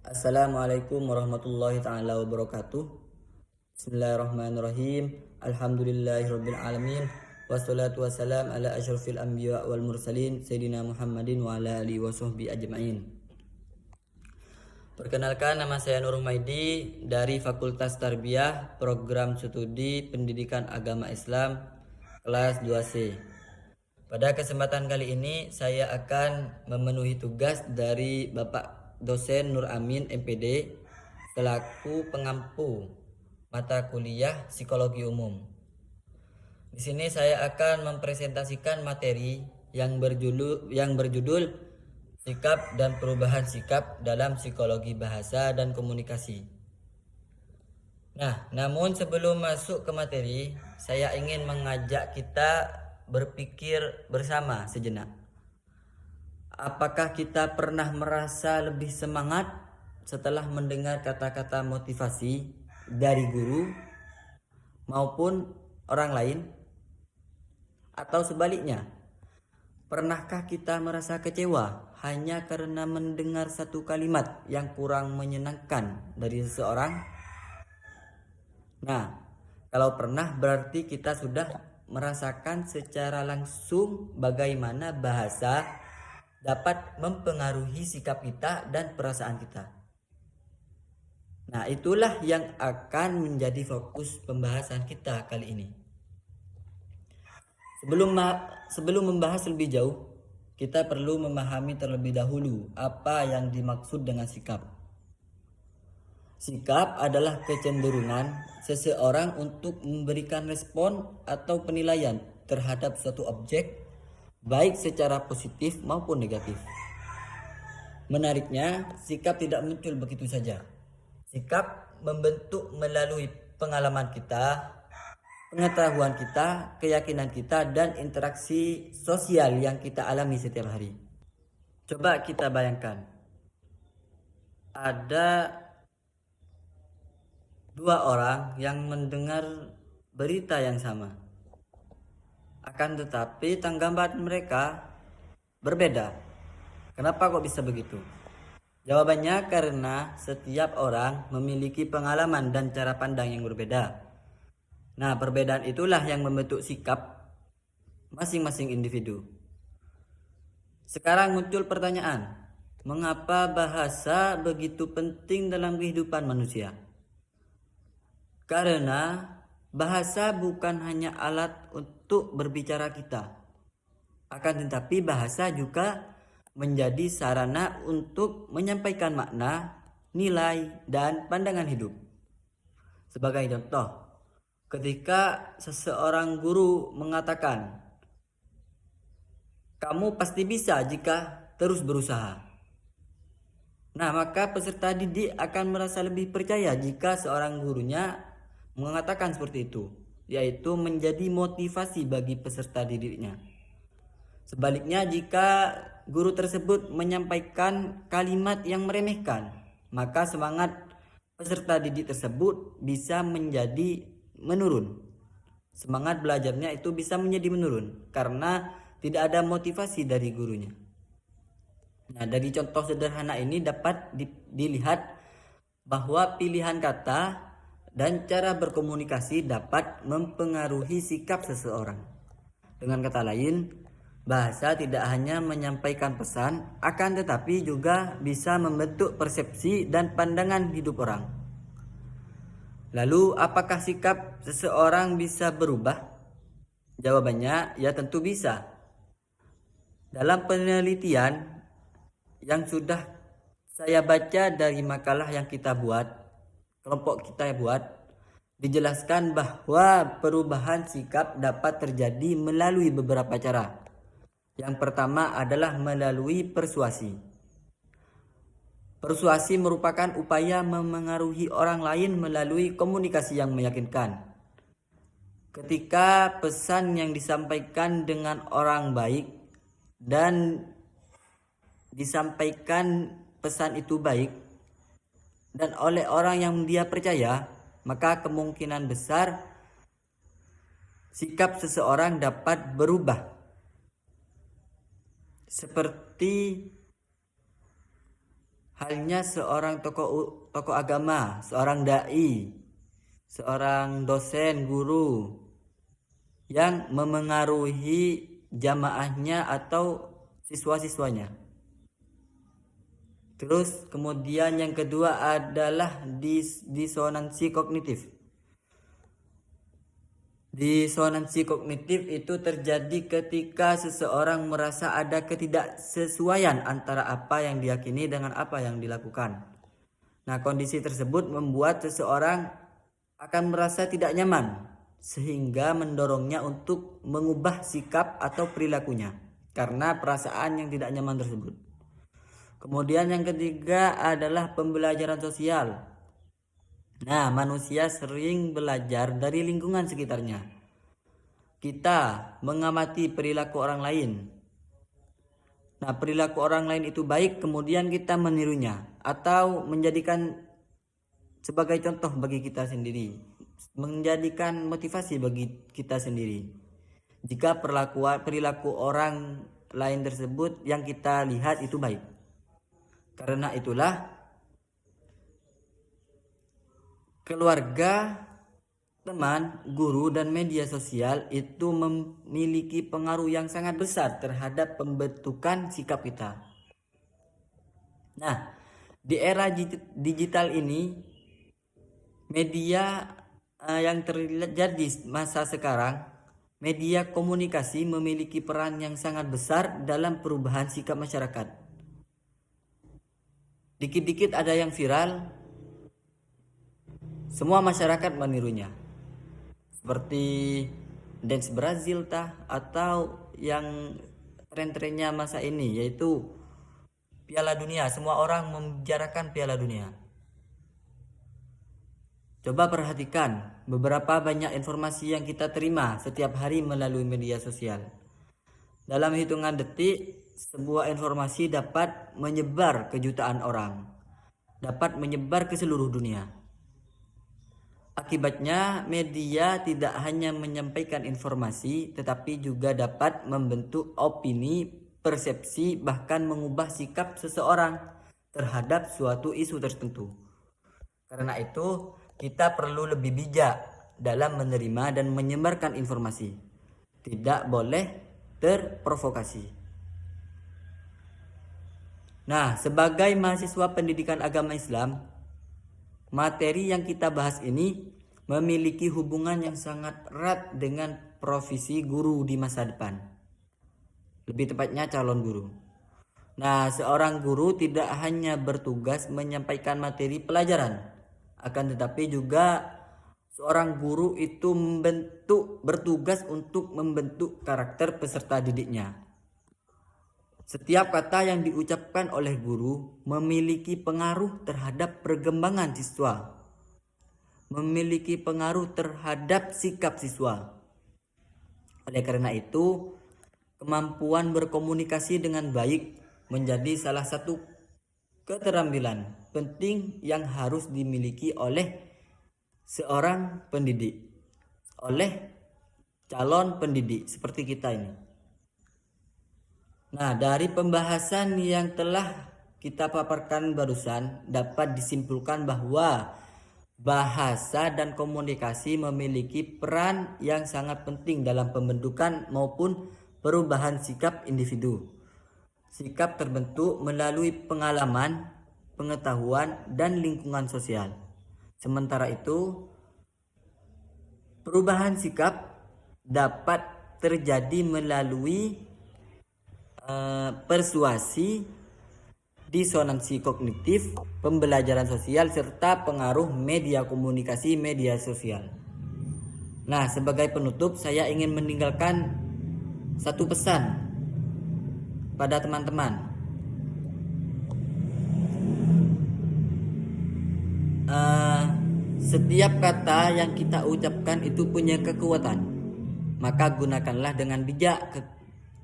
Assalamualaikum warahmatullahi taala wabarakatuh. Bismillahirrahmanirrahim. Alhamdulillahirabbil alamin. Wassalatu wassalam ala asyrafil anbiya wal mursalin sayyidina Muhammadin wa ala alihi washabbi ajmain. Perkenalkan, nama saya Nur Maidi dari Fakultas Tarbiyah Program Studi Pendidikan Agama Islam kelas 2C. Pada kesempatan kali ini saya akan memenuhi tugas dari Bapak dosen Nur Amin MPD selaku pengampu mata kuliah Psikologi Umum. Di sini saya akan mempresentasikan materi yang berjudul Sikap dan Perubahan Sikap dalam Psikologi Bahasa dan Komunikasi. Nah, namun sebelum masuk ke materi, saya ingin mengajak kita berpikir bersama sejenak. Apakah kita pernah merasa lebih semangat setelah mendengar kata-kata motivasi dari guru maupun orang lain? Atau sebaliknya, pernahkah kita merasa kecewa hanya karena mendengar satu kalimat yang kurang menyenangkan dari seseorang? Nah, kalau pernah berarti kita sudah merasakan secara langsung bagaimana bahasa dapat mempengaruhi sikap kita dan perasaan kita. Nah, itulah yang akan menjadi fokus pembahasan kita kali ini. Sebelum membahas lebih jauh, kita perlu memahami terlebih dahulu apa yang dimaksud dengan sikap. Sikap adalah kecenderungan seseorang untuk memberikan respon atau penilaian terhadap suatu objek, baik secara positif maupun negatif. Menariknya, sikap tidak muncul begitu saja. Sikap membentuk melalui pengalaman kita, pengetahuan kita, keyakinan kita, dan interaksi sosial yang kita alami setiap hari. Coba kita bayangkan, ada dua orang yang mendengar berita yang sama. Akan tetapi tanggapan mereka berbeda. Kenapa kok bisa begitu? Jawabannya karena setiap orang memiliki pengalaman dan cara pandang yang berbeda. Nah, perbedaan itulah yang membentuk sikap masing-masing individu. Sekarang muncul pertanyaan, mengapa bahasa begitu penting dalam kehidupan manusia? Karena bahasa bukan hanya alat untuk berbicara kita, akan tetapi bahasa juga menjadi sarana untuk menyampaikan makna, nilai, dan pandangan hidup. Sebagai contoh, ketika seseorang guru mengatakan, "Kamu pasti bisa jika terus berusaha." Nah, maka peserta didik akan merasa lebih percaya jika seorang gurunya mengatakan seperti itu, yaitu menjadi motivasi bagi peserta didiknya. Sebaliknya, jika guru tersebut menyampaikan kalimat yang meremehkan, maka semangat peserta didik tersebut bisa menjadi menurun. Semangat belajarnya itu bisa menjadi menurun karena tidak ada motivasi dari gurunya. Nah, dari contoh sederhana ini dapat dilihat bahwa pilihan kata dan cara berkomunikasi dapat mempengaruhi sikap seseorang. Dengan kata lain, bahasa tidak hanya menyampaikan pesan, akan tetapi juga bisa membentuk persepsi dan pandangan hidup orang. Lalu, apakah sikap seseorang bisa berubah? Jawabannya, ya tentu bisa. Dalam penelitian yang sudah saya baca dari makalah yang kelompok kita buat, dijelaskan bahwa perubahan sikap dapat terjadi melalui beberapa cara. Yang pertama adalah melalui persuasi. Persuasi merupakan upaya memengaruhi orang lain melalui komunikasi yang meyakinkan. Ketika pesan yang disampaikan dengan orang baik dan disampaikan pesan itu baik dan oleh orang yang dia percaya, maka kemungkinan besar sikap seseorang dapat berubah. Seperti halnya seorang tokoh agama, seorang dai, seorang dosen, guru yang memengaruhi jamaahnya atau siswa-siswanya. Terus kemudian yang kedua adalah disonansi kognitif. Disonansi kognitif itu terjadi ketika seseorang merasa ada ketidaksesuaian antara apa yang diyakini dengan apa yang dilakukan. Nah, kondisi tersebut membuat seseorang akan merasa tidak nyaman sehingga mendorongnya untuk mengubah sikap atau perilakunya karena perasaan yang tidak nyaman tersebut. Kemudian yang ketiga adalah pembelajaran sosial. Nah, manusia sering belajar dari lingkungan sekitarnya. Kita mengamati perilaku orang lain. Nah, perilaku orang lain itu baik, kemudian kita menirunya atau menjadikan sebagai contoh bagi kita sendiri, menjadikan motivasi bagi kita sendiri. Jika perilaku orang lain tersebut yang kita lihat itu baik. Karena itulah keluarga, teman, guru, dan media sosial itu memiliki pengaruh yang sangat besar terhadap pembentukan sikap kita. Nah, di era digital ini, media yang terjadi masa sekarang, media komunikasi memiliki peran yang sangat besar dalam perubahan sikap masyarakat. Dikit-dikit ada yang viral, semua masyarakat menirunya. Seperti dance Brazil atau yang tren-trennya masa ini yaitu Piala Dunia. Semua orang membicarakan Piala Dunia. Coba perhatikan beberapa banyak informasi yang kita terima setiap hari melalui media sosial. Dalam hitungan detik, sebuah informasi dapat menyebar ke jutaan orang, dapat menyebar ke seluruh dunia. Akibatnya, media tidak hanya menyampaikan informasi, tetapi juga dapat membentuk opini, persepsi, bahkan mengubah sikap seseorang terhadap suatu isu tertentu. Karena itu, kita perlu lebih bijak dalam menerima dan menyebarkan informasi. Tidak boleh terprovokasi. Nah, sebagai mahasiswa pendidikan agama Islam, materi yang kita bahas ini memiliki hubungan yang sangat erat dengan profesi guru di masa depan. Lebih tepatnya calon guru. Nah, seorang guru tidak hanya bertugas menyampaikan materi pelajaran, akan tetapi juga seorang guru itu bertugas untuk membentuk karakter peserta didiknya. Setiap kata yang diucapkan oleh guru memiliki pengaruh terhadap perkembangan siswa, memiliki pengaruh terhadap sikap siswa. Oleh karena itu, kemampuan berkomunikasi dengan baik menjadi salah satu keterampilan penting yang harus dimiliki oleh seorang pendidik, oleh calon pendidik seperti kita ini. Nah, dari pembahasan yang telah kita paparkan barusan dapat disimpulkan bahwa bahasa dan komunikasi memiliki peran yang sangat penting dalam pembentukan maupun perubahan sikap individu. Sikap terbentuk melalui pengalaman, pengetahuan, dan lingkungan sosial. Sementara itu, perubahan sikap dapat terjadi melalui persuasi, disonansi kognitif, pembelajaran sosial, serta pengaruh media komunikasi media sosial. Nah, sebagai penutup saya ingin meninggalkan satu pesan pada teman-teman. Setiap kata yang kita ucapkan itu punya kekuatan. Maka gunakanlah dengan bijak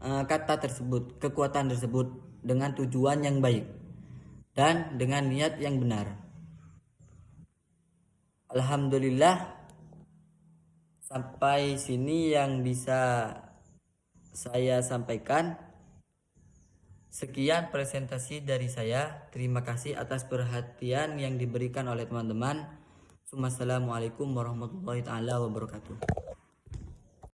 kata tersebut, kekuatan tersebut dengan tujuan yang baik dan dengan niat yang benar. Alhamdulillah, sampai sini yang bisa saya sampaikan. Sekian presentasi dari saya. Terima kasih atas perhatian yang diberikan oleh teman-teman. Wassalamualaikum warahmatullahi taala wabarakatuh.